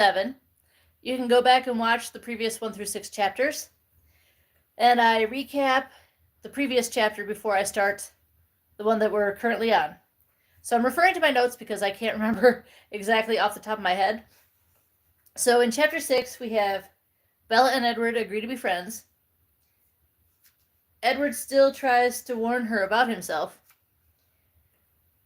7. You can go back and watch the previous 1 through 6 chapters. And I recap the previous chapter before I start the one that we're currently on. So I'm referring to my notes because I can't remember exactly off the top of my head. So in chapter 6, we have Bella and Edward agree to be friends. Edward still tries to warn her about himself.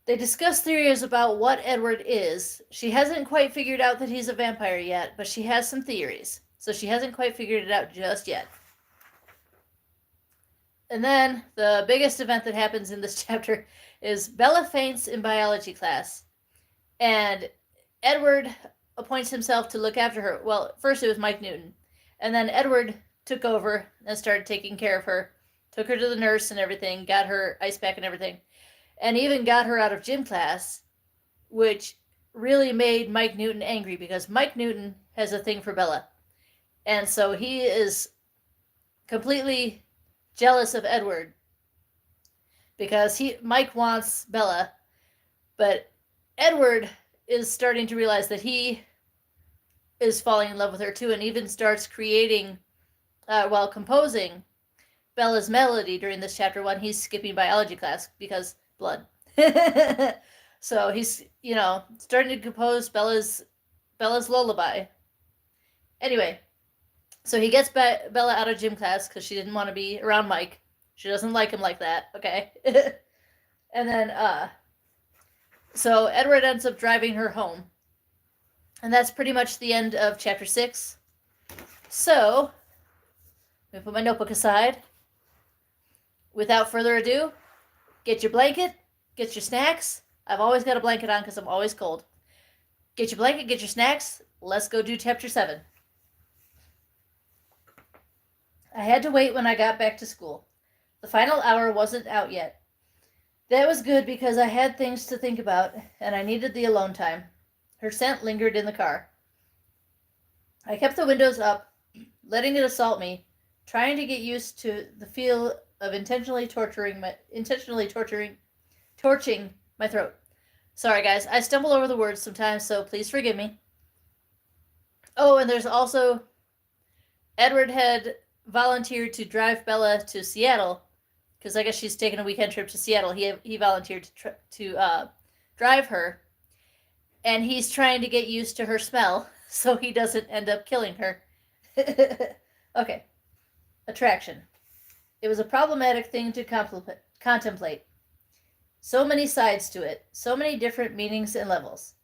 They discuss theories about what Edward is. She hasn't quite figured out that he's a vampire yet, but she has some theories. So she hasn't quite figured it out just yet. And then the biggest event that happens in this chapter is Bella faints in biology class. And Edward appoints himself to look after her. Well, first it was Mike Newton. And then Edward took over and started taking care of her. Took her to the nurse and everything. Got her ice pack and everything. And even got her out of gym class. Which really made Mike Newton angry because Mike Newton has a thing for Bella. And so he is completely jealous of Edward because Mike wants Bella, but Edward is starting to realize that he is falling in love with her too, and even starts creating, while composing Bella's melody during this chapter when he's skipping biology class because blood. So he's, starting to compose Bella's lullaby. Anyway, so he gets Bella out of gym class because she didn't want to be around Mike. She doesn't like him like that, okay? And then, so Edward ends up driving her home. And that's pretty much the end of chapter 6. So, let me put my notebook aside. Without further ado, get your blanket, get your snacks. I've always got a blanket on because I'm always cold. Get your blanket, get your snacks. Let's go do chapter 7. I had to wait when I got back to school. The final hour wasn't out yet. That was good because I had things to think about, and I needed the alone time. Her scent lingered in the car. I kept the windows up, letting it assault me, trying to get used to the feel of intentionally torching my throat. Sorry, guys, I stumble over the words sometimes, so please forgive me. Oh, and there's also Edward had volunteered to drive Bella to Seattle because I guess she's taking a weekend trip to Seattle. He volunteered to drive her, and he's trying to get used to her smell so he doesn't end up killing her. Okay. Attraction. It was a problematic thing to contemplate. So many sides to it, so many different meanings and levels.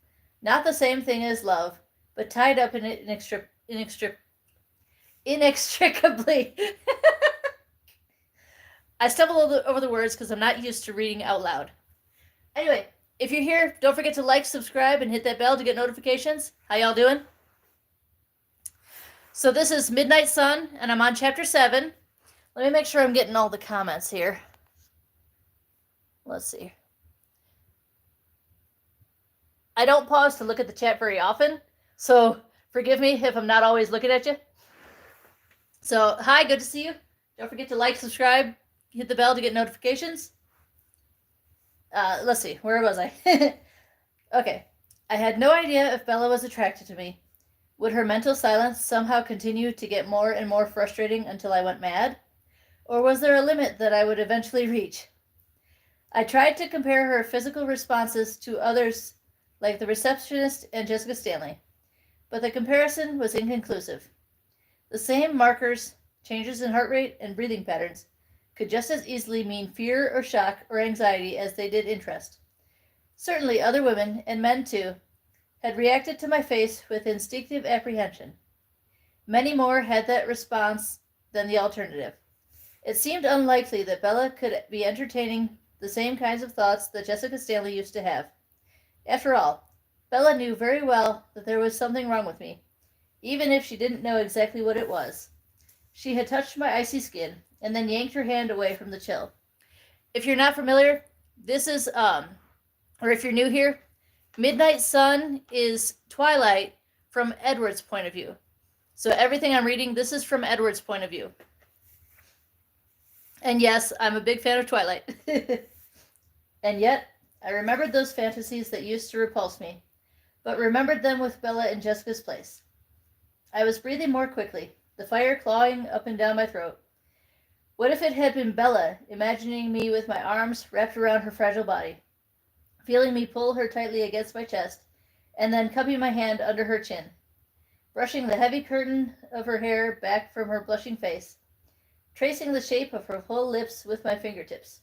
Not the same thing as love, but tied up in it inextricably. I stumble over the words because I'm not used to reading out loud. Anyway, if you're here, don't forget to like, subscribe, and hit that bell to get notifications. How y'all doing? So this is Midnight Sun, and I'm on chapter 7. Let me make sure I'm getting all the comments here. Let's see. I don't pause to look at the chat very often, so forgive me if I'm not always looking at you. So, hi, good to see you. Don't forget to like, subscribe, hit the bell to get notifications. Let's see, where was I? Okay. I had no idea if Bella was attracted to me. Would her mental silence somehow continue to get more and more frustrating until I went mad? Or was there a limit that I would eventually reach? I tried to compare her physical responses to others like the receptionist and Jessica Stanley, but the comparison was inconclusive. The same markers, changes in heart rate and breathing patterns, could just as easily mean fear or shock or anxiety as they did interest. Certainly other women, and men too, had reacted to my face with instinctive apprehension. Many more had that response than the alternative. It seemed unlikely that Bella could be entertaining the same kinds of thoughts that Jessica Stanley used to have. After all, Bella knew very well that there was something wrong with me, even if she didn't know exactly what it was. She had touched my icy skin, and then yanked her hand away from the chill. If you're not familiar, this is, or if you're new here, Midnight Sun is Twilight from Edward's point of view. So everything I'm reading, this is from Edward's point of view. And yes, I'm a big fan of Twilight. And yet, I remembered those fantasies that used to repulse me. but remembered them with Bella in Jessica's place. I was breathing more quickly, the fire clawing up and down my throat. What if it had been Bella, imagining me with my arms wrapped around her fragile body, feeling me pull her tightly against my chest, and then cupping my hand under her chin, brushing the heavy curtain of her hair back from her blushing face, tracing the shape of her full lips with my fingertips,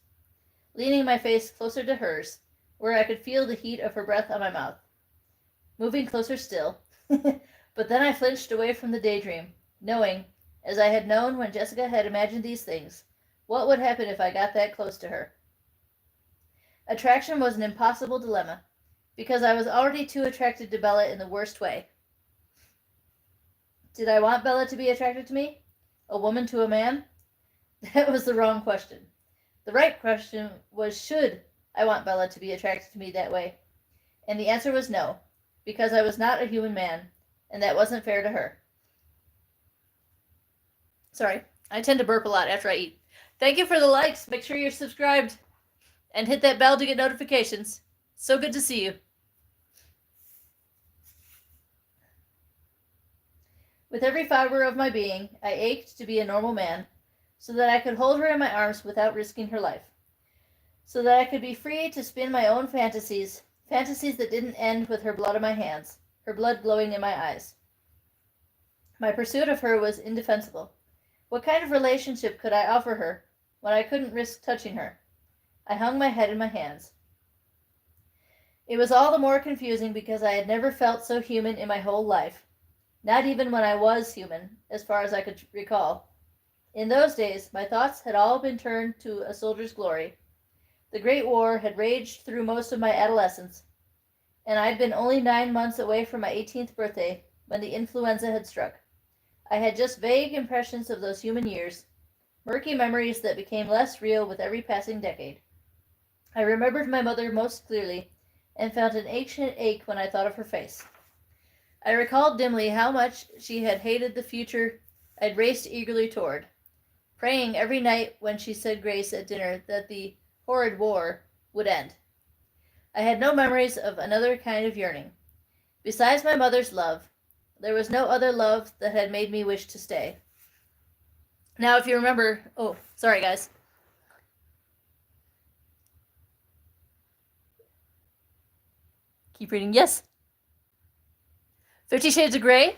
leaning my face closer to hers, where I could feel the heat of her breath on my mouth, moving closer still. But then I flinched away from the daydream, knowing, as I had known when Jessica had imagined these things, what would happen if I got that close to her. Attraction was an impossible dilemma, because I was already too attracted to Bella in the worst way. Did I want Bella to be attracted to me? A woman to a man? That was the wrong question. The right question was, should I want Bella to be attracted to me that way? And the answer was no, because I was not a human man, and that wasn't fair to her. Sorry, I tend to burp a lot after I eat. Thank you for the likes. Make sure you're subscribed and hit that bell to get notifications. So good to see you. With every fiber of my being, I ached to be a normal man, so that I could hold her in my arms without risking her life, so that I could be free to spin my own fantasies that didn't end with her blood on my hands, her blood glowing in my eyes. My pursuit of her was indefensible. What kind of relationship could I offer her when I couldn't risk touching her? I hung my head in my hands. It was all the more confusing because I had never felt so human in my whole life, not even when I was human, as far as I could recall. In those days, my thoughts had all been turned to a soldier's glory. The Great War had raged through most of my adolescence, and I'd been only 9 months away from my 18th birthday when the influenza had struck. I had just vague impressions of those human years, murky memories that became less real with every passing decade. I remembered my mother most clearly, and felt an ancient ache when I thought of her face. I recalled dimly how much she had hated the future I'd raced eagerly toward, praying every night when she said grace at dinner that the horrid war would end. I had no memories of another kind of yearning. Besides my mother's love, there was no other love that had made me wish to stay. Now, if you remember... Oh, sorry, guys. Keep reading. Yes. 50 Shades of Grey.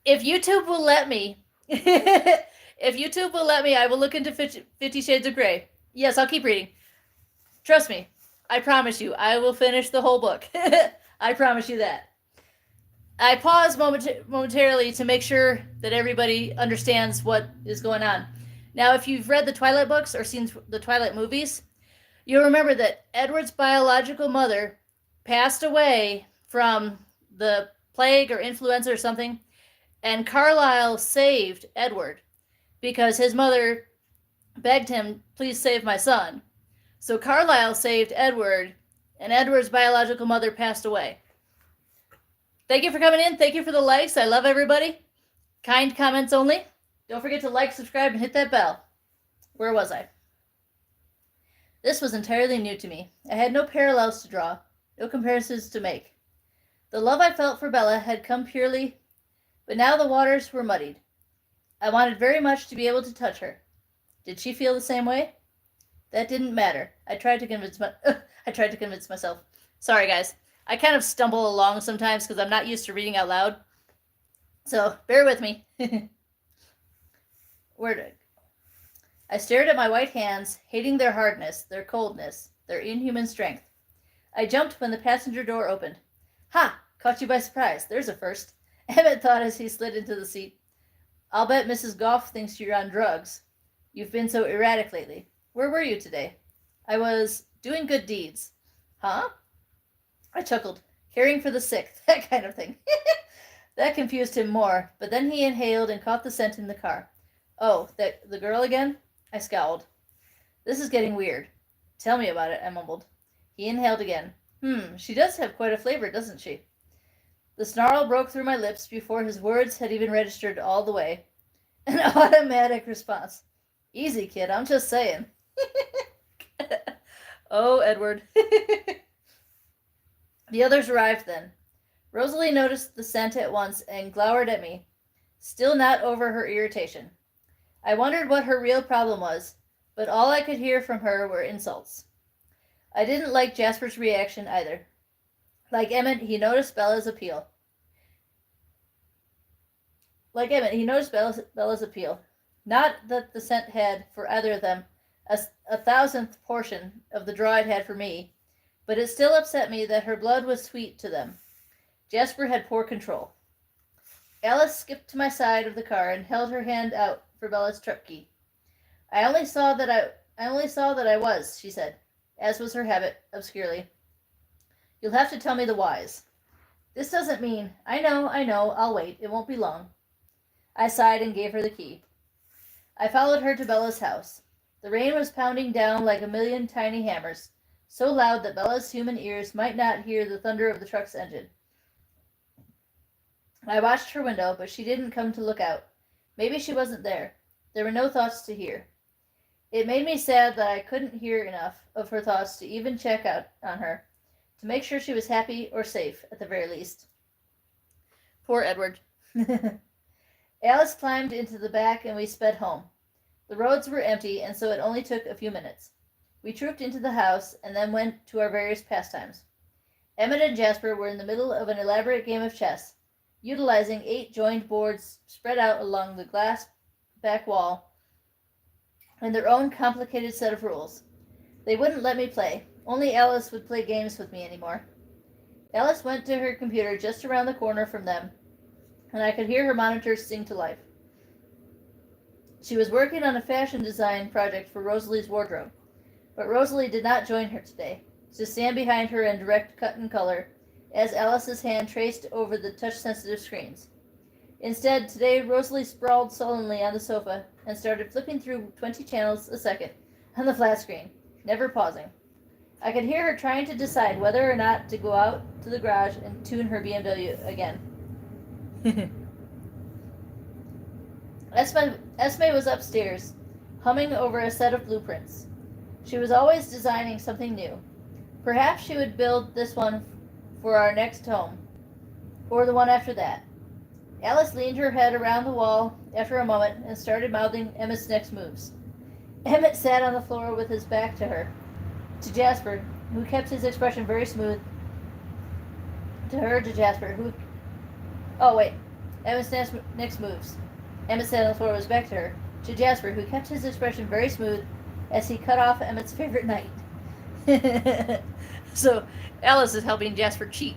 If YouTube will let me... if YouTube will let me, I will look into 50 Shades of Grey. Yes, I'll keep reading. Trust me. I promise you. I will finish the whole book. I promise you that. I pause momentarily to make sure that everybody understands what is going on. Now, if you've read the Twilight books or seen the Twilight movies, you'll remember that Edward's biological mother passed away from the plague or influenza or something, and Carlisle saved Edward because his mother begged him, please save my son. So Carlisle saved Edward, and Edward's biological mother passed away. Thank you for coming in. Thank you for the likes. I love everybody. Kind comments only. Don't forget to like, subscribe, and hit that bell. Where was I? This was entirely new to me. I had no parallels to draw, no comparisons to make. The love I felt for Bella had come purely, but now the waters were muddied. I wanted very much to be able to touch her. Did she feel the same way? That didn't matter. I tried to convince myself. Sorry, guys. I kind of stumble along sometimes because I'm not used to reading out loud. So, bear with me. Where did I stared at my white hands, hating their hardness, their coldness, their inhuman strength. I jumped when the passenger door opened. Ha! Caught you by surprise. There's a first. Emmett thought as he slid into the seat. I'll bet Mrs. Goff thinks you're on drugs. You've been so erratic lately. Where were you today? I was doing good deeds. Huh? I chuckled. Caring for the sick. That kind of thing. That confused him more, but then he inhaled and caught the scent in the car. Oh, the girl again? I scowled. This is getting weird. Tell me about it, I mumbled. He inhaled again. She does have quite a flavor, doesn't she? The snarl broke through my lips before his words had even registered all the way. An automatic response. Easy, kid, I'm just saying. Oh, Edward. The others arrived then. Rosalie noticed the scent at once and glowered at me, still not over her irritation. I wondered what her real problem was, but all I could hear from her were insults. I didn't like Jasper's reaction either. Like Emmett, he noticed Bella's appeal. Not that the scent had, for either of them, a thousandth portion of the draw it had for me, but it still upset me that her blood was sweet to them. Jasper had poor control. Alice skipped to my side of the car and held her hand out for Bella's truck key. I only saw that I was, she said, as was her habit, obscurely. You'll have to tell me the whys. This doesn't mean, I know, I'll wait, it won't be long. I sighed and gave her the key. I followed her to Bella's house. The rain was pounding down like a million tiny hammers, so loud that Bella's human ears might not hear the thunder of the truck's engine. I watched her window, but she didn't come to look out. Maybe she wasn't there. There were no thoughts to hear. It made me sad that I couldn't hear enough of her thoughts to even check out on her, to make sure she was happy or safe, at the very least. Poor Edward. Alice climbed into the back and we sped home. The roads were empty, and so it only took a few minutes. We trooped into the house and then went to our various pastimes. Emmett and Jasper were in the middle of an elaborate game of chess, utilizing 8 joined boards spread out along the glass back wall and their own complicated set of rules. They wouldn't let me play. Only Alice would play games with me anymore. Alice went to her computer just around the corner from them, and I could hear her monitor sing to life. She was working on a fashion design project for Rosalie's wardrobe, but Rosalie did not join her today, to stand behind her and direct cut and color, as Alice's hand traced over the touch-sensitive screens. Instead, today Rosalie sprawled sullenly on the sofa and started flipping through 20 channels a second on the flat screen, never pausing. I could hear her trying to decide whether or not to go out to the garage and tune her BMW again. Esme was upstairs, humming over a set of blueprints. She was always designing something new. Perhaps she would build this one for our next home, or the one after that. Alice leaned her head around the wall after a moment and started mouthing Emmett's next moves. Emmett sat on the floor with his back to her, to Jasper, who kept his expression very smooth. To Jasper, who... Oh, wait. Emmett's next moves. Emmett sat on the floor with his back to her, to Jasper, who kept his expression very smooth as he cut off Emmett's favorite night. So, Alice is helping Jasper cheat.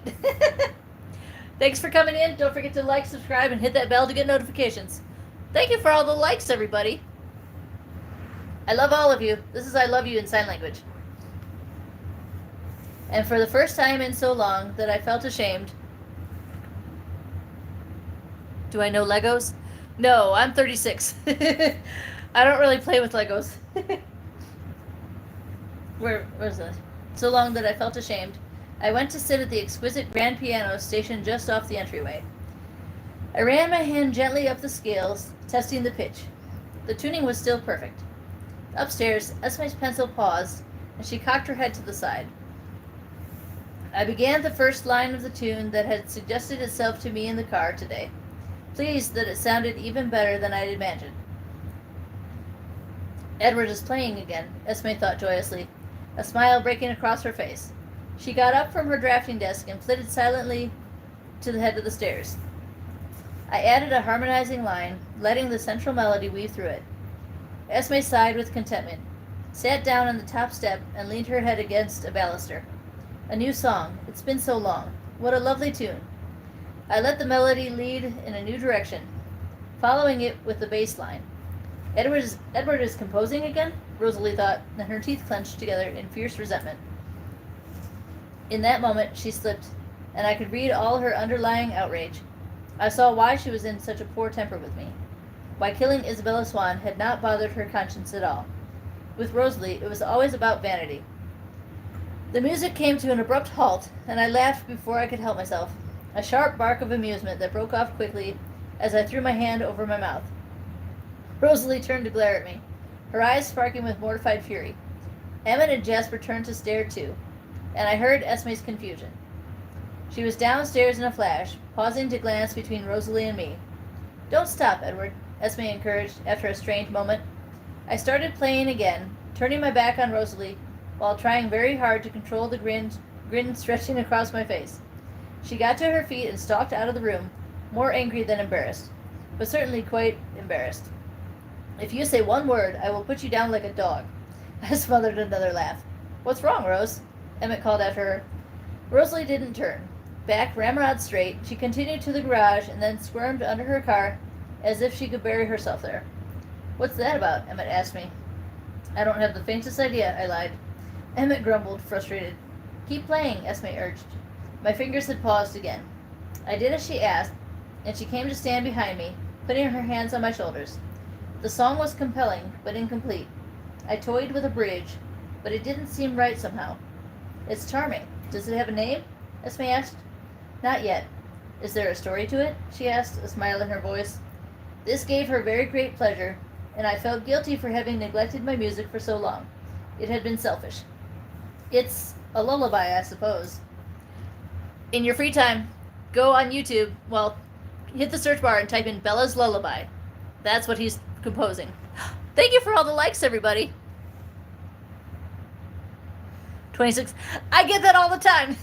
Thanks for coming in. Don't forget to like, subscribe, and hit that bell to get notifications. Thank you for all the likes, everybody. I love all of you. This is I love you in sign language. And for the first time in so long that I felt ashamed. Do I know Legos? No, I'm 36. I don't really play with Legos. Where's this? So long that I felt ashamed. I went to sit at the exquisite grand piano stationed just off the entryway. I ran my hand gently up the scales, testing the pitch. The tuning was still perfect. Upstairs, Esme's pencil paused, and she cocked her head to the side. I began the first line of the tune that had suggested itself to me in the car today, pleased that it sounded even better than I'd imagined. Edward is playing again, Esme thought joyously, a smile breaking across her face. She got up from her drafting desk and flitted silently to the head of the stairs. I added a harmonizing line, letting the central melody weave through it. Esme sighed with contentment, sat down on the top step, and leaned her head against a baluster. A new song. It's been so long. What a lovely tune. I let the melody lead in a new direction, following it with the bass line. Edward is composing again? Rosalie thought, and her teeth clenched together in fierce resentment. In that moment, she slipped, and I could read all her underlying outrage. I saw why she was in such a poor temper with me, why killing Isabella Swan had not bothered her conscience at all. With Rosalie, it was always about vanity. The music came to an abrupt halt, and I laughed before I could help myself, a sharp bark of amusement that broke off quickly as I threw my hand over my mouth. Rosalie turned to glare at me, her eyes sparkling with mortified fury. Emmett and Jasper turned to stare too, and I heard Esme's confusion. She was downstairs in a flash, pausing to glance between Rosalie and me. Don't stop, Edward, Esme encouraged after a strained moment. I started playing again, turning my back on Rosalie, while trying very hard to control the grin stretching across my face. She got to her feet and stalked out of the room, more angry than embarrassed, but certainly quite embarrassed. If you say one word, I will put you down like a dog. I smothered another laugh. What's wrong, Rose? Emmett called after her. Rosalie didn't turn. Back ramrod straight, she continued to the garage and then squirmed under her car as if she could bury herself there. What's that about? Emmett asked me. I don't have the faintest idea, I lied. Emmett grumbled, frustrated. Keep playing, Esme urged. My fingers had paused again. I did as she asked, and she came to stand behind me, putting her hands on my shoulders. The song was compelling, but incomplete. I toyed with a bridge, but it didn't seem right somehow. It's charming. Does it have a name? Esme asked. Not yet. Is there a story to it? She asked, a smile in her voice. This gave her very great pleasure, and I felt guilty for having neglected my music for so long. It had been selfish. It's a lullaby, I suppose. In your free time, go on YouTube, hit the search bar and type in Bella's Lullaby. That's what he's composing. Thank you for all the likes, everybody. 26. I get that all the time.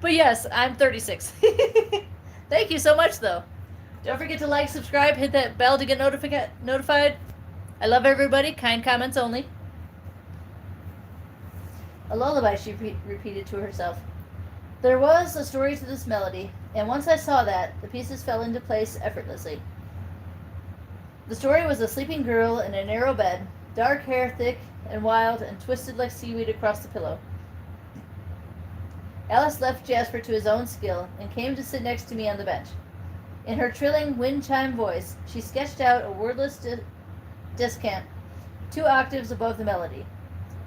But yes, I'm 36. Thank you so much, though. Don't forget to like, subscribe, hit that bell to get notified. I love everybody. Kind comments only. A lullaby, she repeated to herself. There was a story to this melody, and once I saw that, the pieces fell into place effortlessly. The story was a sleeping girl in a narrow bed, dark hair thick and wild and twisted like seaweed across the pillow. Alice left Jasper to his own skill and came to sit next to me on the bench. In her trilling wind-chime voice, she sketched out a wordless descant, 2 octaves above the melody.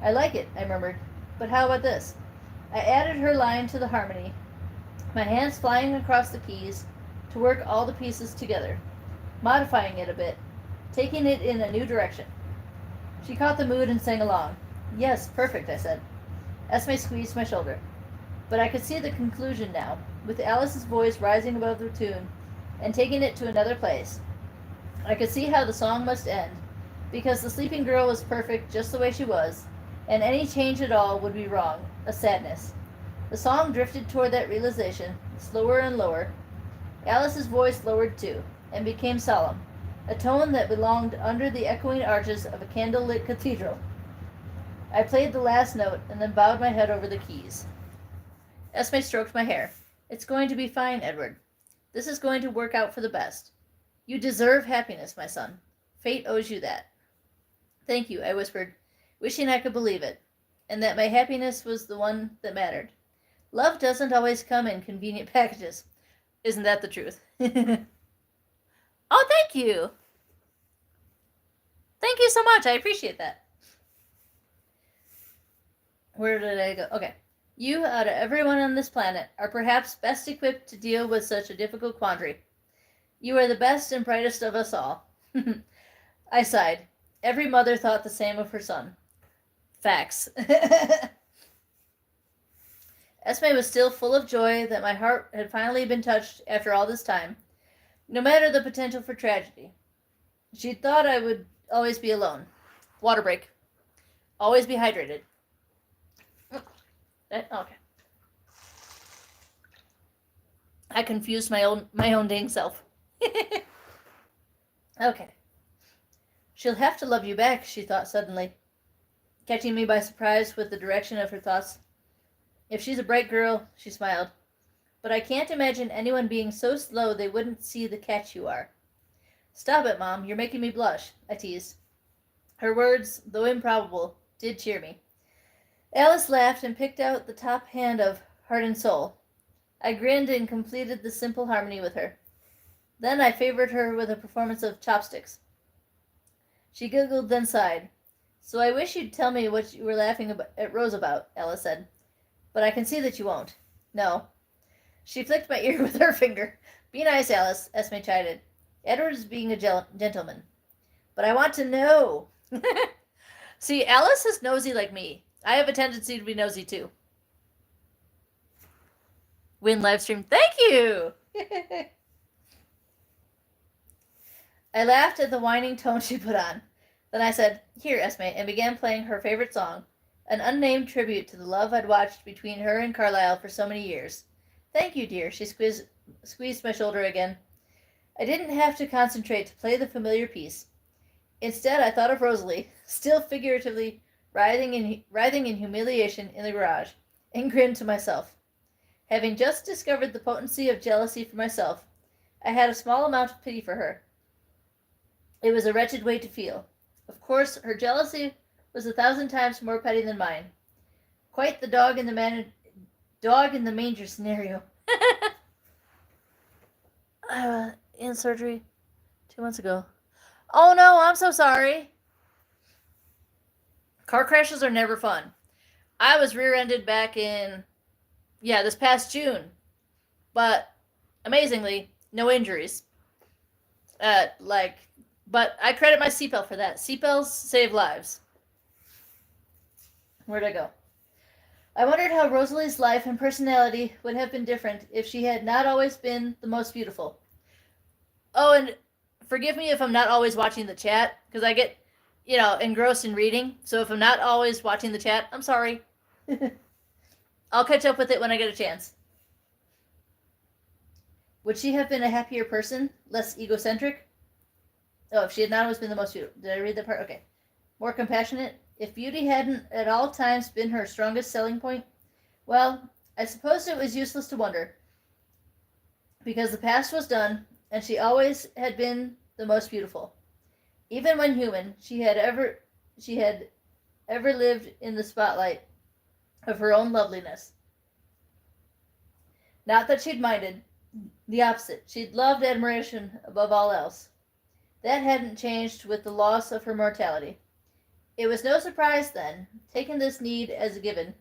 I like it, I murmured, but how about this? I added her line to the harmony, my hands flying across the keys to work all the pieces together, modifying it a bit, taking it in a new direction. She caught the mood and sang along. Yes, perfect, I said. Esme squeezed my shoulder. But I could see the conclusion now, with Alice's voice rising above the tune and taking it to another place. I could see how the song must end, because the sleeping girl was perfect just the way she was, and any change at all would be wrong, a sadness. The song drifted toward that realization, slower and lower. Alice's voice lowered too, and became solemn, a tone that belonged under the echoing arches of a candle-lit cathedral. I played the last note and then bowed my head over the keys. Esme stroked my hair. It's going to be fine, Edward. This is going to work out for the best. You deserve happiness, my son. Fate owes you that. Thank you, I whispered, wishing I could believe it, and that my happiness was the one that mattered. Love doesn't always come in convenient packages. Isn't that the truth? Oh, thank you. Thank you so much. I appreciate that. Where did I go? Okay. You, out of everyone on this planet, are perhaps best equipped to deal with such a difficult quandary. You are the best and brightest of us all. I sighed. Every mother thought the same of her son. Facts. Esme was still full of joy that my heart had finally been touched after all this time, no matter the potential for tragedy. She thought I would always be alone. Water break. Always be hydrated. Okay. I confused my own dang self. Okay. She'll have to love you back, she thought suddenly, catching me by surprise with the direction of her thoughts. If she's a bright girl, she smiled. But I can't imagine anyone being so slow they wouldn't see the catch you are. Stop it, Mom. You're making me blush, I teased. Her words, though improbable, did cheer me. Alice laughed and picked out the top hand of Heart and Soul. I grinned and completed the simple harmony with her. Then I favored her with a performance of Chopsticks. She giggled, then sighed. So I wish you'd tell me what you were laughing at Rose about, Alice said. But I can see that you won't. No. She flicked my ear with her finger. Be nice, Alice, Esme chided. Edward is being a gentleman. But I want to know. See, Alice is nosy like me. I have a tendency to be nosy too. Win live stream. Thank you! I laughed at the whining tone she put on. Then I said, "Here, Esme," and began playing her favorite song, an unnamed tribute to the love I'd watched between her and Carlisle for so many years. "Thank you, dear," she squeezed my shoulder again. I didn't have to concentrate to play the familiar piece. Instead, I thought of Rosalie, still figuratively writhing in humiliation in the garage, and grinned to myself. Having just discovered the potency of jealousy for myself, I had a small amount of pity for her. It was a wretched way to feel. Of course, her jealousy was 1,000 times more petty than mine. Quite the dog in the manger scenario. In surgery 2 months ago. Oh no, I'm so sorry. Car crashes are never fun. I was rear-ended back in, this past June. But amazingly, no injuries. But I credit my seatbelt for that. Seatbelts save lives. Where'd I go? I wondered how Rosalie's life and personality would have been different if she had not always been the most beautiful. Oh, and forgive me if I'm not always watching the chat, because I get, engrossed in reading. So if I'm not always watching the chat, I'm sorry. I'll catch up with it when I get a chance. Would she have been a happier person? Less egocentric? Oh, if she had not always been the most beautiful. Did I read that part? Okay. More compassionate? If beauty hadn't at all times been her strongest selling point? Well, I suppose it was useless to wonder. Because the past was done, and she always had been the most beautiful. Even when human, she had ever lived in the spotlight of her own loveliness. Not that she'd minded. The opposite. She'd loved admiration above all else. That hadn't changed with the loss of her mortality. It was no surprise, then, taking this need as a given,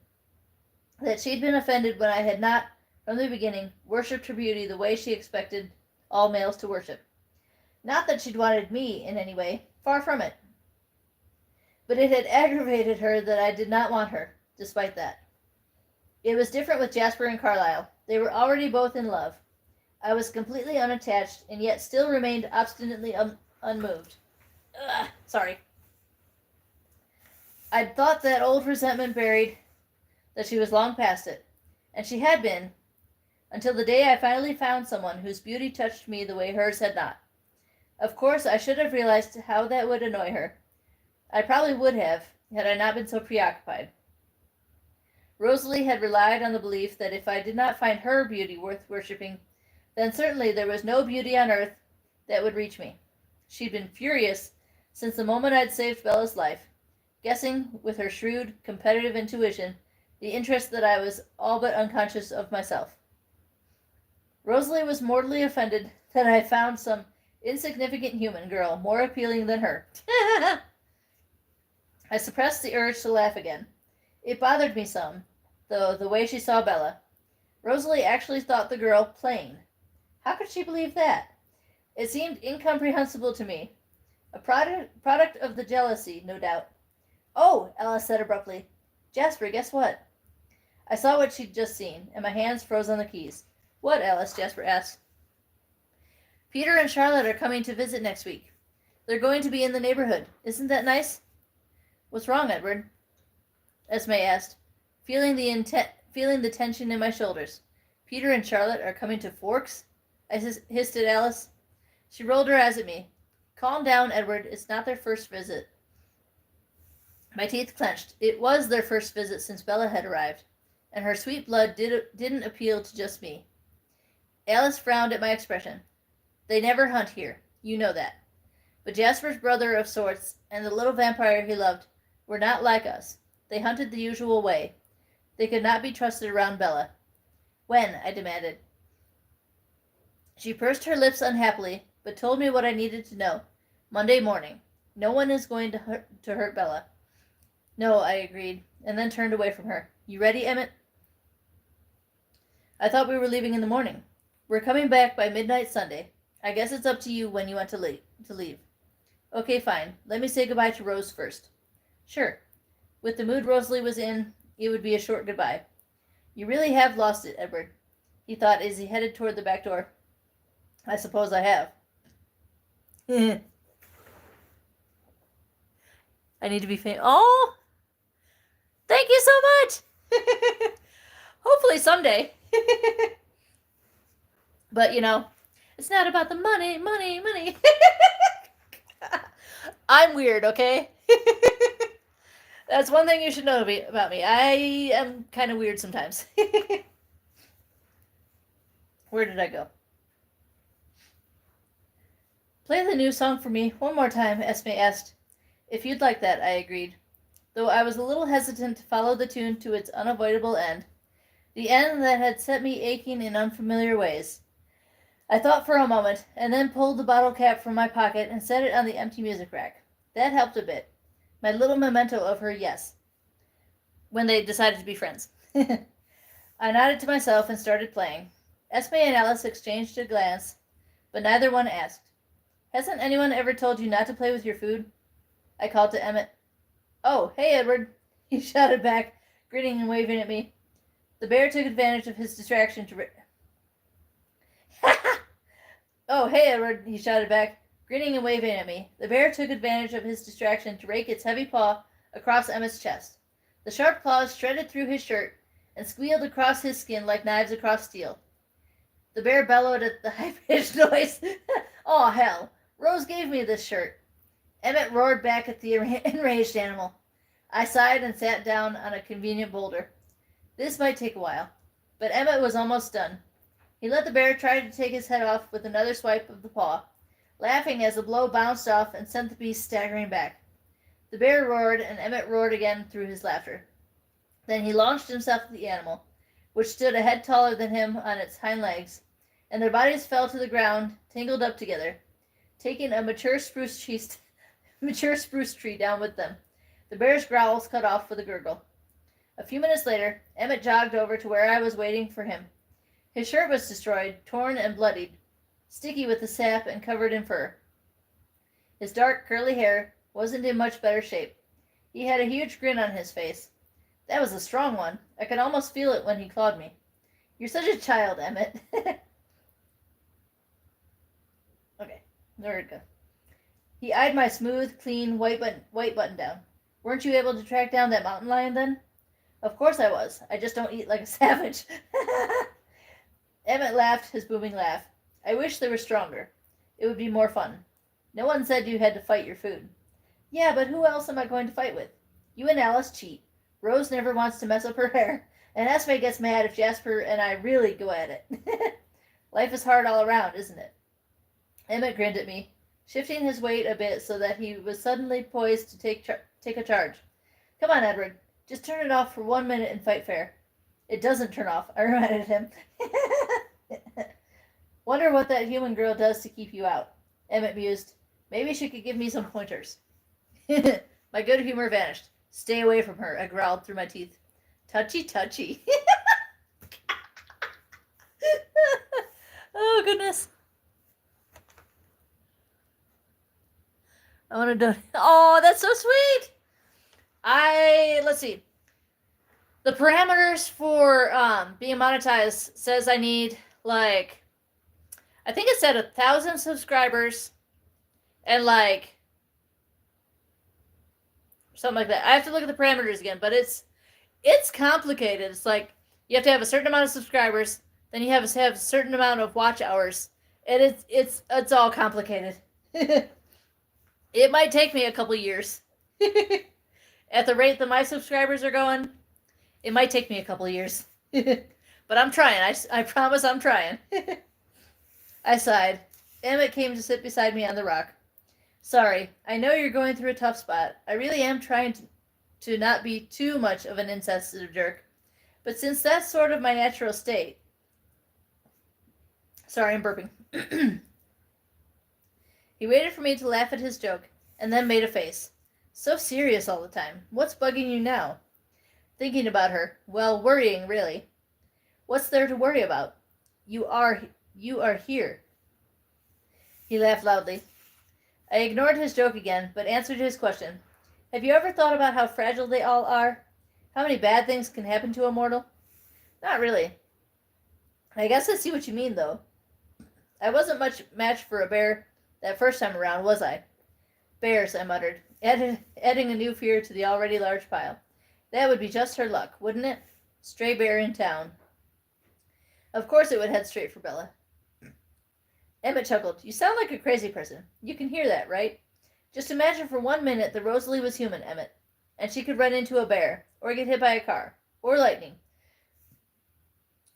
that she'd been offended when I had not, from the beginning, worshipped her beauty the way she expected all males to worship. Not that she'd wanted me in any way, far from it. But it had aggravated her that I did not want her, despite that. It was different with Jasper and Carlisle. They were already both in love. I was completely unattached, and yet still remained obstinately unmoved. Sorry. I'd thought that old resentment buried, that she was long past it. And she had been, until the day I finally found someone whose beauty touched me the way hers had not. Of course, I should have realized how that would annoy her. I probably would have, had I not been so preoccupied. Rosalie had relied on the belief that if I did not find her beauty worth worshipping, then certainly there was no beauty on earth that would reach me. She'd been furious since the moment I'd saved Bella's life, guessing with her shrewd, competitive intuition the interest that I was all but unconscious of myself. Rosalie was mortally offended that I found some insignificant human girl more appealing than her. I suppressed the urge to laugh again. It bothered me some, though, the way she saw Bella. Rosalie actually thought the girl plain. How could she believe that? It seemed incomprehensible to me. A product of the jealousy, no doubt. "Oh," Alice said abruptly. "Jasper, guess what?" I saw what she'd just seen, and my hands froze on the keys. "What, Alice?" Jasper asked. "Peter and Charlotte are coming to visit next week. They're going to be in the neighborhood. Isn't that nice?" "What's wrong, Edward?" Esme asked, feeling the tension in my shoulders. "Peter and Charlotte are coming to Forks?" I hissed at Alice. She rolled her eyes at me. "Calm down, Edward. It's not their first visit." My teeth clenched. It was their first visit since Bella had arrived, and her sweet blood didn't appeal to just me. Alice frowned at my expression. "They never hunt here. You know that. But Jasper's brother of sorts and the little vampire he loved were not like us. They hunted the usual way. They could not be trusted around Bella." "When?" I demanded. She pursed her lips unhappily, but told me what I needed to know. "Monday morning. No one is going to hurt Bella." "No," I agreed, and then turned away from her. "You ready, Emmett?" "I thought we were leaving in the morning." "We're coming back by midnight Sunday. I guess it's up to you when you want to leave." "Okay, fine. Let me say goodbye to Rose first." "Sure." With the mood Rosalie was in, it would be a short goodbye. "You really have lost it, Edward." he thought as he headed toward the back door. I suppose I have. I need to be famous. Oh! Thank you so much! Hopefully someday. But, it's not about the money. I'm weird, okay? That's one thing you should know about me. I am kind of weird sometimes. Where did I go? Play the new song for me one more time, Esme asked. If you'd like that, I agreed, though I was a little hesitant to follow the tune to its unavoidable end, the end that had set me aching in unfamiliar ways. I thought for a moment, and then pulled the bottle cap from my pocket and set it on the empty music rack. That helped a bit. My little memento of her yes. When they decided to be friends. I nodded to myself and started playing. Esme and Alice exchanged a glance, but neither one asked. Hasn't anyone ever told you not to play with your food? I called to Emmett. Oh, hey, Edward, he shouted back, grinning and waving at me. The bear took advantage of his distraction to... Oh, hey, Edward, he shouted back, grinning and waving at me. The bear took advantage of his distraction to rake its heavy paw across Emmett's chest. The sharp claws shredded through his shirt and squealed across his skin like knives across steel. The bear bellowed at the high-pitched noise. Oh, hell. Rose gave me this shirt. Emmett roared back at the enraged animal. I sighed and sat down on a convenient boulder. This might take a while, but Emmett was almost done. He let the bear try to take his head off with another swipe of the paw, laughing as the blow bounced off and sent the beast staggering back. The bear roared, and Emmett roared again through his laughter. Then he launched himself at the animal, which stood a head taller than him on its hind legs, and their bodies fell to the ground, tangled up together, taking a mature spruce tree down with them. The bear's growls cut off with a gurgle. A few minutes later, Emmett jogged over to where I was waiting for him. His shirt was destroyed, torn and bloodied, sticky with the sap and covered in fur. His dark, curly hair wasn't in much better shape. He had a huge grin on his face. That was a strong one. I could almost feel it when he clawed me. You're such a child, Emmett. Okay, there we go. He eyed my smooth, clean, white button down. Weren't you able to track down that mountain lion then? Of course I was. I just don't eat like a savage. Emmett laughed his booming laugh. I wish they were stronger. It would be more fun. No one said you had to fight your food. Yeah, but who else am I going to fight with? You and Alice cheat. Rose never wants to mess up her hair. And Esme gets mad if Jasper and I really go at it. Life is hard all around, isn't it? Emmett grinned at me, shifting his weight a bit so that he was suddenly poised to take a charge. Come on, Edward. Just turn it off for 1 minute and fight fair. It doesn't turn off, I reminded him. Wonder what that human girl does to keep you out. Emmett mused. Maybe she could give me some pointers. My good humor vanished. Stay away from her, I growled through my teeth. Touchy, touchy. Oh, goodness. I want to do... Oh, that's so sweet. Let's see. The parameters for being monetized says I need, I think it said 1,000 subscribers and something like that. I have to look at the parameters again, but it's complicated. It's like you have to have a certain amount of subscribers, then you have to have a certain amount of watch hours, and it's all complicated. It might take me a couple years. At the rate that my subscribers are going, it might take me a couple years. But I'm trying. I promise I'm trying. I sighed. Emmett came to sit beside me on the rock. Sorry, I know you're going through a tough spot. I really am trying to not be too much of an insensitive jerk. But since that's sort of my natural state... Sorry, I'm burping. He waited for me to laugh at his joke, and then made a face. So serious all the time. What's bugging you now? Thinking about her. Well, worrying, really. What's there to worry about? You are here. He laughed loudly. I ignored his joke again, but answered his question. Have you ever thought about how fragile they all are? How many bad things can happen to a mortal? Not really. I guess I see what you mean, though. I wasn't much match for a bear that first time around, was I? Bears, I muttered, adding a new fear to the already large pile. That would be just her luck, wouldn't it? Stray bear in town. Of course it would head straight for Bella. Emmett chuckled. You sound like a crazy person. You can hear that, right? Just imagine for 1 minute that Rosalie was human, Emmett, and she could run into a bear, or get hit by a car, or lightning,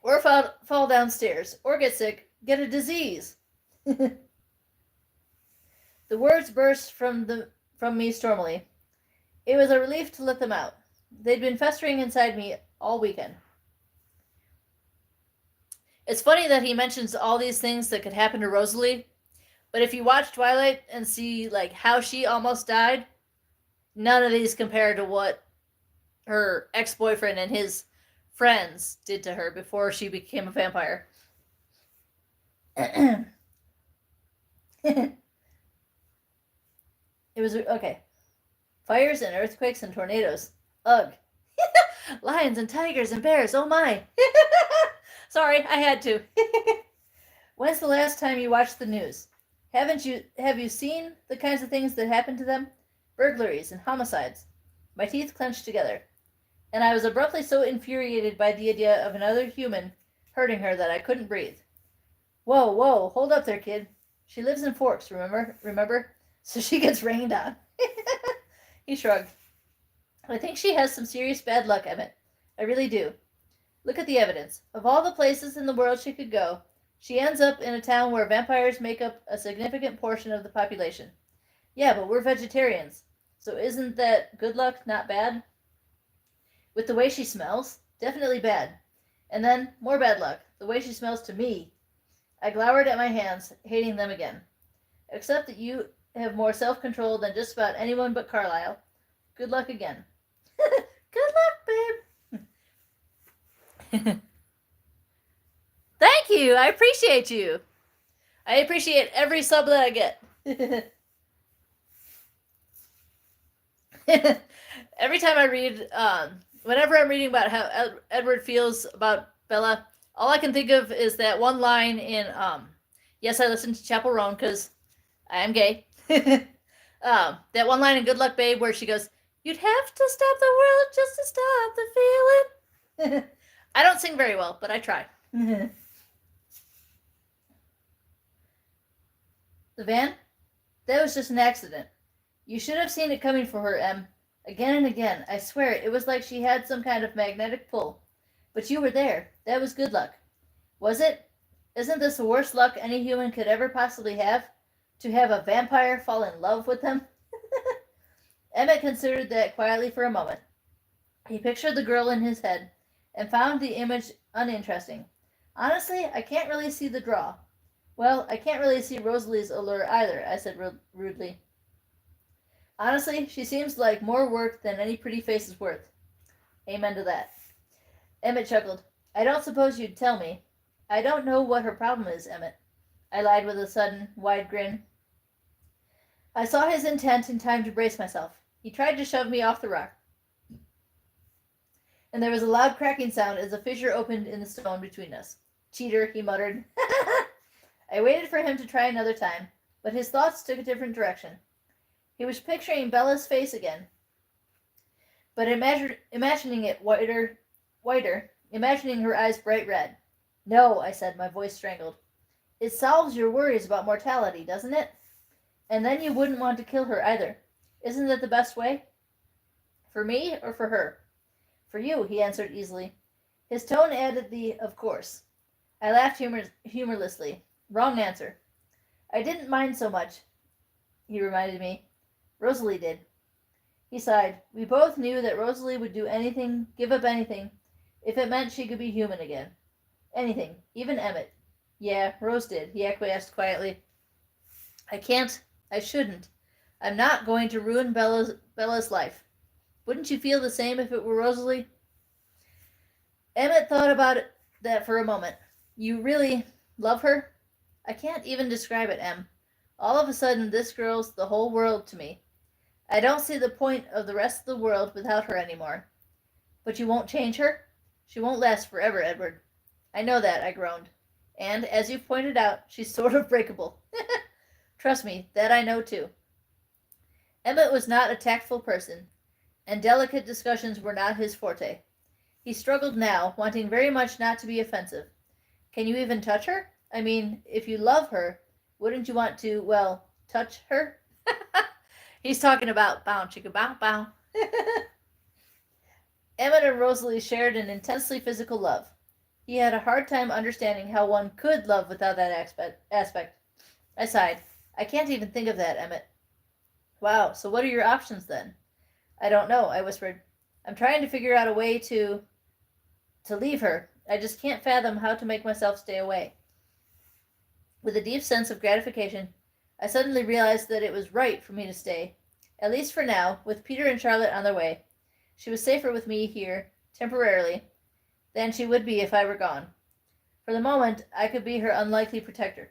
or fall downstairs, or get sick, get a disease. The words burst from me stormily. It was a relief to let them out. They'd been festering inside me all weekend. It's funny that he mentions all these things that could happen to Rosalie, but if you watch Twilight and see like how she almost died, none of these compare to what her ex-boyfriend and his friends did to her before she became a vampire. It was okay. Fires and earthquakes and tornadoes. Ugh. Lions and tigers and bears. Oh my. Sorry, I had to. When's the last time you watched the news? Have you seen the kinds of things that happen to them? Burglaries and homicides. My teeth clenched together, and I was abruptly so infuriated by the idea of another human hurting her that I couldn't breathe. Whoa, hold up there, kid. She lives in Forks, remember? So she gets rained on. He shrugged. I think she has some serious bad luck, Emmett. I really do. Look at the evidence. Of all the places in the world she could go, she ends up in a town where vampires make up a significant portion of the population. Yeah, but we're vegetarians. So isn't that good luck, not bad? With the way she smells? Definitely bad. And then, more bad luck. The way she smells to me. I glowered at my hands, hating them again. Except that you have more self-control than just about anyone but Carlisle. Good luck again. Good luck, babe. Thank you. I appreciate you. I appreciate every sub that I get. Every time I read, whenever I'm reading about how Edward feels about Bella, all I can think of is that one line in, Yes, I Listened to Chapel Roan because I am gay. That one line in Good Luck, Babe, where she goes, "You'd have to stop the world just to stop the feeling." I don't sing very well, but I try. The van? That was just an accident. You should have seen it coming for her, Em. Again and again. I swear, it was like she had some kind of magnetic pull. But you were there. That was good luck. Was it? Isn't this the worst luck any human could ever possibly have? To have a vampire fall in love with them? Emmett considered that quietly for a moment. He pictured the girl in his head and found the image uninteresting. Honestly, I can't really see the draw. Well, I can't really see Rosalie's allure either, I said rudely. Honestly, she seems like more work than any pretty face is worth. Amen to that. Emmett chuckled. I don't suppose you'd tell me. I don't know what her problem is, Emmett. I lied with a sudden, wide grin. I saw his intent in time to brace myself. He tried to shove me off the rock, and there was a loud cracking sound as a fissure opened in the stone between us. Cheater, he muttered. I waited for him to try another time, but his thoughts took a different direction. He was picturing Bella's face again, but imagining it whiter, imagining her eyes bright red. No, I said, my voice strangled. It solves your worries about mortality, doesn't it? And then you wouldn't want to kill her either. Isn't that the best way? For me or for her? For you, he answered easily. His tone added the of course. I laughed humorlessly. Wrong answer. I didn't mind so much, he reminded me. Rosalie did. He sighed. We both knew that Rosalie would do anything, give up anything, if it meant she could be human again. Anything, even Emmett. Yeah, Rose did, he acquiesced quietly. I can't. I shouldn't. I'm not going to ruin Bella's life. Wouldn't you feel the same if it were Rosalie? Emmett thought about that for a moment. You really love her? I can't even describe it, Em. All of a sudden, this girl's the whole world to me. I don't see the point of the rest of the world without her anymore. But you won't change her? She won't last forever, Edward. I know that, I groaned. And, as you've pointed out, she's sort of breakable. Trust me, that I know too. Emmett was not a tactful person, and delicate discussions were not his forte. He struggled now, wanting very much not to be offensive. Can you even touch her? I mean, if you love her, wouldn't you want to, well, touch her? He's talking about bow chicka bow bow. Emmett and Rosalie shared an intensely physical love. He had a hard time understanding how one could love without that aspect. I sighed. I can't even think of that, Emmett. Wow, so what are your options then? I don't know, I whispered. I'm trying to figure out a way to leave her. I just can't fathom how to make myself stay away. With a deep sense of gratification, I suddenly realized that it was right for me to stay, at least for now, with Peter and Charlotte on their way. She was safer with me here, temporarily, than she would be if I were gone. For the moment, I could be her unlikely protector.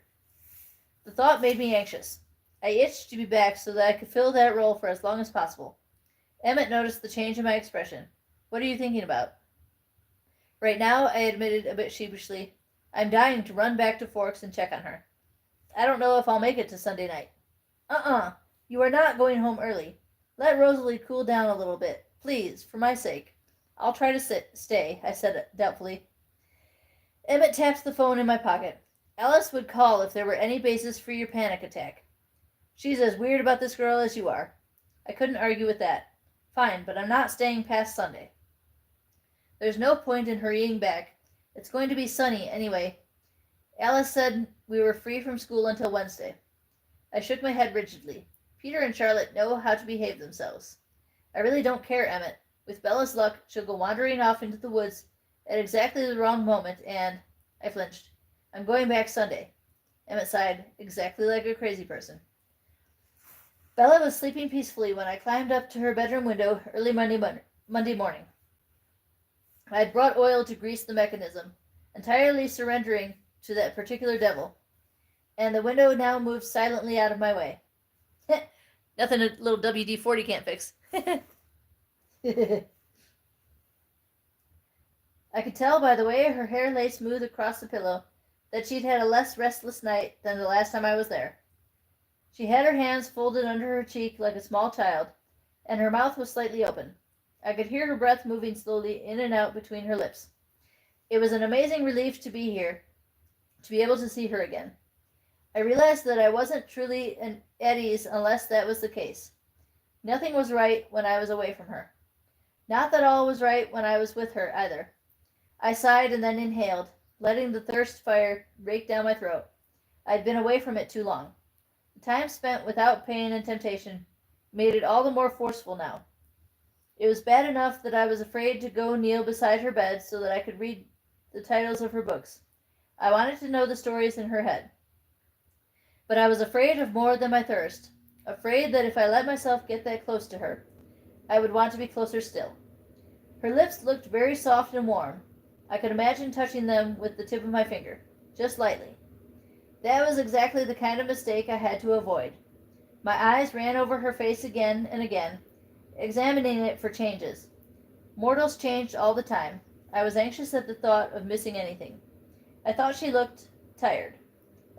The thought made me anxious. I itched to be back so that I could fill that role for as long as possible. Emmett noticed the change in my expression. What are you thinking about? Right now, I admitted a bit sheepishly, I'm dying to run back to Forks and check on her. I don't know if I'll make it to Sunday night. You are not going home early. Let Rosalie cool down a little bit, please, for my sake. I'll try to stay, I said doubtfully. Emmett tapped the phone in my pocket. Alice would call if there were any basis for your panic attack. She's as weird about this girl as you are. I couldn't argue with that. Fine, but I'm not staying past Sunday. There's no point in hurrying back. It's going to be sunny anyway. Alice said we were free from school until Wednesday. I shook my head rigidly. Peter and Charlotte know how to behave themselves. I really don't care, Emmett. With Bella's luck, she'll go wandering off into the woods at exactly the wrong moment, and... I flinched. I'm going back Sunday. Emmett sighed, exactly like a crazy person. Bella was sleeping peacefully when I climbed up to her bedroom window early Monday morning. I had brought oil to grease the mechanism, entirely surrendering to that particular devil, and the window now moved silently out of my way. Nothing a little WD-40 can't fix. I could tell by the way her hair lay smooth across the pillow that she'd had a less restless night than the last time I was there. She had her hands folded under her cheek like a small child, and her mouth was slightly open. I could hear her breath moving slowly in and out between her lips. It was an amazing relief to be here, to be able to see her again. I realized that I wasn't truly at ease unless that was the case. Nothing was right when I was away from her. Not that all was right when I was with her, either. I sighed and then inhaled, letting the thirst fire rake down my throat. I'd been away from it too long. The time spent without pain and temptation made it all the more forceful now. It was bad enough that I was afraid to go kneel beside her bed so that I could read the titles of her books. I wanted to know the stories in her head. But I was afraid of more than my thirst, afraid that if I let myself get that close to her, I would want to be closer still. Her lips looked very soft and warm. I could imagine touching them with the tip of my finger, just lightly. That was exactly the kind of mistake I had to avoid. My eyes ran over her face again and again, examining it for changes. Mortals changed all the time. I was anxious at the thought of missing anything. I thought she looked tired,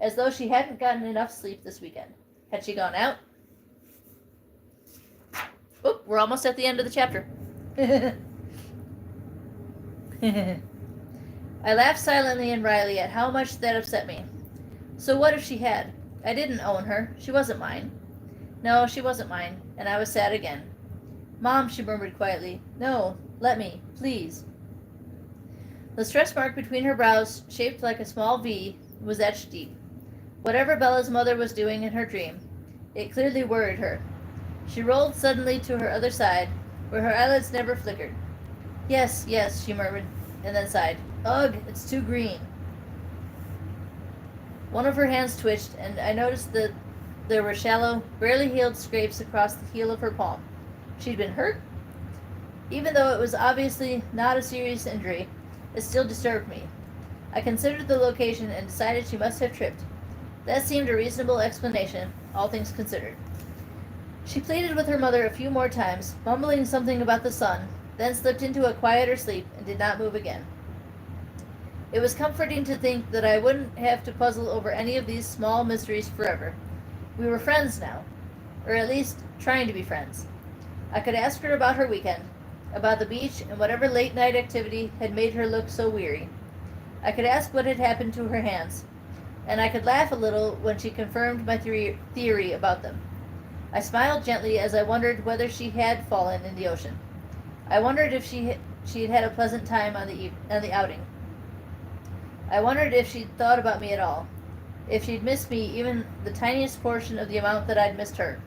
as though she hadn't gotten enough sleep this weekend. Had she gone out? Oop, we're almost at the end of the chapter. I laughed silently and wryly at how much that upset me. So what if she had? I didn't own her. She wasn't mine. No, she wasn't mine, and I was sad again. Mom, she murmured quietly. No, let me, please. The stress mark between her brows, shaped like a small V, was etched deep. Whatever Bella's mother was doing in her dream, it clearly worried her. She rolled suddenly to her other side, where her eyelids never flickered. Yes, yes, she murmured, and then sighed. Ugh, it's too green. One of her hands twitched, and I noticed that there were shallow, barely healed scrapes across the heel of her palm. She'd been hurt? Even though it was obviously not a serious injury, it still disturbed me. I considered the location and decided she must have tripped. That seemed a reasonable explanation, all things considered. She pleaded with her mother a few more times, mumbling something about the sun, then slipped into a quieter sleep and did not move again. It was comforting to think that I wouldn't have to puzzle over any of these small mysteries forever. We were friends now, or at least trying to be friends. I could ask her about her weekend, about the beach and whatever late night activity had made her look so weary. I could ask what had happened to her hands, and I could laugh a little when she confirmed my theory about them. I smiled gently as I wondered whether she had fallen in the ocean. I wondered if she had had a pleasant time on the outing. I wondered if she'd thought about me at all, if she'd missed me even the tiniest portion of the amount that I'd missed her.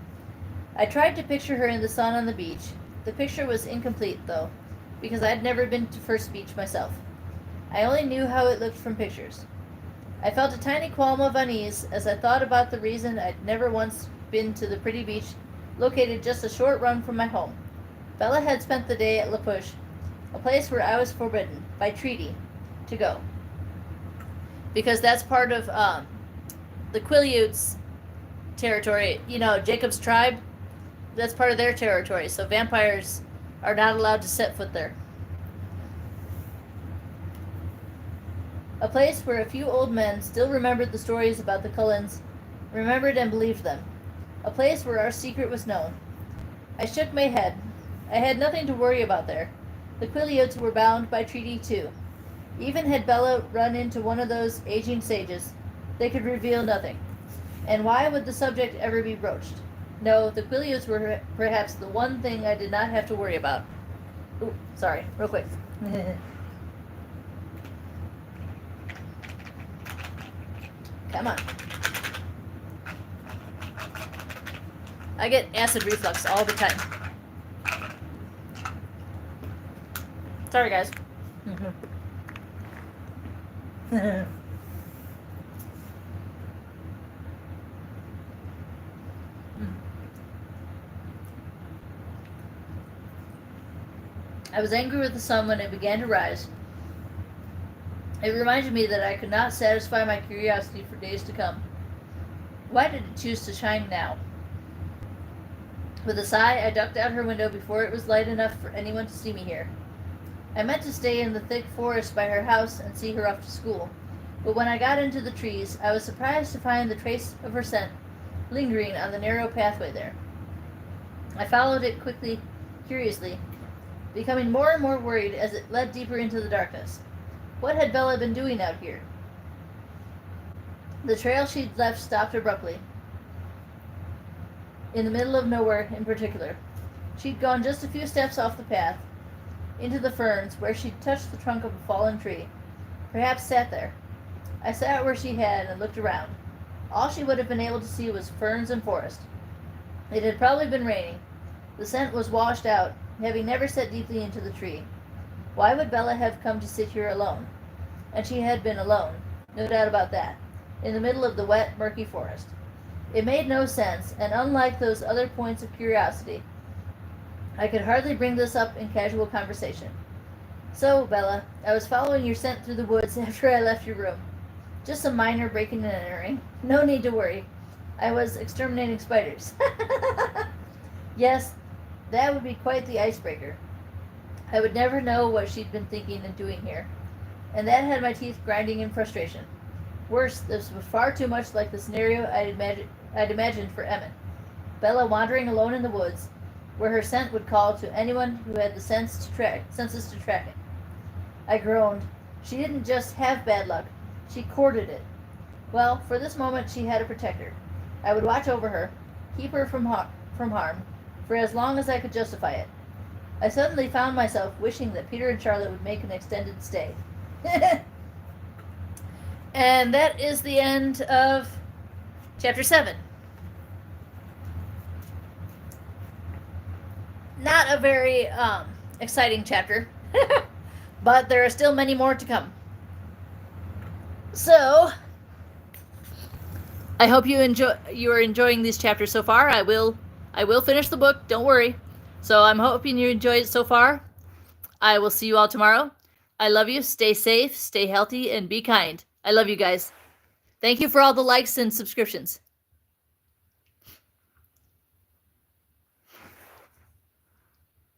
I tried to picture her in the sun on the beach. The picture was incomplete, though, because I'd never been to First Beach myself. I only knew how it looked from pictures. I felt a tiny qualm of unease as I thought about the reason I'd never once been to the pretty beach located just a short run from my home. Bella had spent the day at La Push, a place where I was forbidden, by treaty, to go. Because that's part of the Quileutes territory. You know, Jacob's tribe, that's part of their territory. So vampires are not allowed to set foot there. A place where a few old men still remembered the stories about the Cullens, remembered and believed them. A place where our secret was known. I shook my head. I had nothing to worry about there. The Quileutes were bound by treaty too. Even had Bella run into one of those aging sages, they could reveal nothing. And why would the subject ever be broached? No, the Quileutes were perhaps the one thing I did not have to worry about. Ooh, sorry, real quick. Come on. I get acid reflux all the time. Sorry, guys. I was angry with the sun when it began to rise. It reminded me that I could not satisfy my curiosity for days to come. Why did it choose to shine now? With a sigh, I ducked out her window before it was light enough for anyone to see me here. I meant to stay in the thick forest by her house and see her off to school, but when I got into the trees, I was surprised to find the trace of her scent lingering on the narrow pathway there. I followed it quickly, curiously, becoming more and more worried as it led deeper into the darkness. What had Bella been doing out here? The trail she'd left stopped abruptly, in the middle of nowhere in particular. She'd gone just a few steps off the path, into the ferns, where she'd touched the trunk of a fallen tree, perhaps sat there. I sat where she had and looked around. All she would have been able to see was ferns and forest. It had probably been raining. The scent was washed out, having never set deeply into the tree. Why would Bella have come to sit here alone? And she had been alone, no doubt about that, in the middle of the wet, murky forest. It made no sense, and unlike those other points of curiosity, I could hardly bring this up in casual conversation. So, Bella, I was following your scent through the woods after I left your room. Just some minor breaking and entering. No need to worry. I was exterminating spiders. Yes, that would be quite the icebreaker. I would never know what she'd been thinking and doing here. And that had my teeth grinding in frustration. Worse, this was far too much like the scenario I'd imagined for Emmett. Bella wandering alone in the woods, where her scent would call to anyone who had the senses to track it. I groaned. She didn't just have bad luck, she courted it. Well, for this moment she had a protector. I would watch over her, keep her from harm, for as long as I could justify it. I suddenly found myself wishing that Peter and Charlotte would make an extended stay. And that is the end of Chapter 7. Not a very exciting chapter, but there are still many more to come. So, I hope you are enjoying these chapters so far. I will finish the book, don't worry. So I'm hoping you enjoyed it so far. I will see you all tomorrow. I love you. Stay safe, stay healthy, and be kind. I love you guys. Thank you for all the likes and subscriptions.